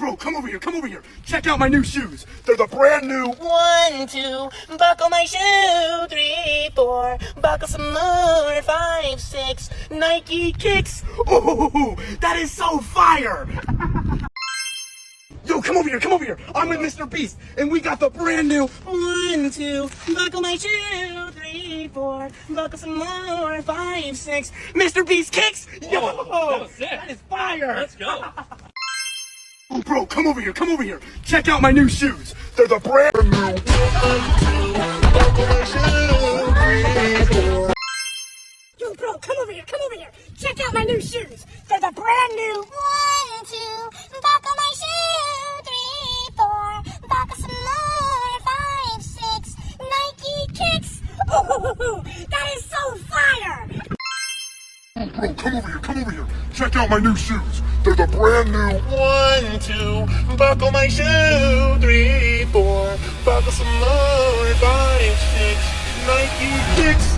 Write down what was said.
bro, come over here, come over here. Check out my new shoes. They're the brand new 1, 2, buckle my shoe. 3, 4, buckle some more. 5, 6, Nike kicks. Oh, that is so fire. Yo, come over here, come over here. I'm with Mr. Beast, and we got the brand new 1, 2, buckle my shoe. 3, 4, buckle some more. 5, 6, Mr. Beast kicks. Yo, that was sick. that is fire. Let's go. Oh, bro, come over here, come over here. Check out my new shoes. They're the brand new. Yo, bro, come over here, come over here. Check out my new shoes. They're the brand new 1, 2, buckle my shoe. 3, 4, buckle some more. 5, 6, Nike kicks. Ooh, that is so fire. Oh, bro, come over here, come over here. Check out my new shoes. They're the brand new 1, 2, buckle my shoe. 3, 4, buckle some more. 5, 6, Nike kicks.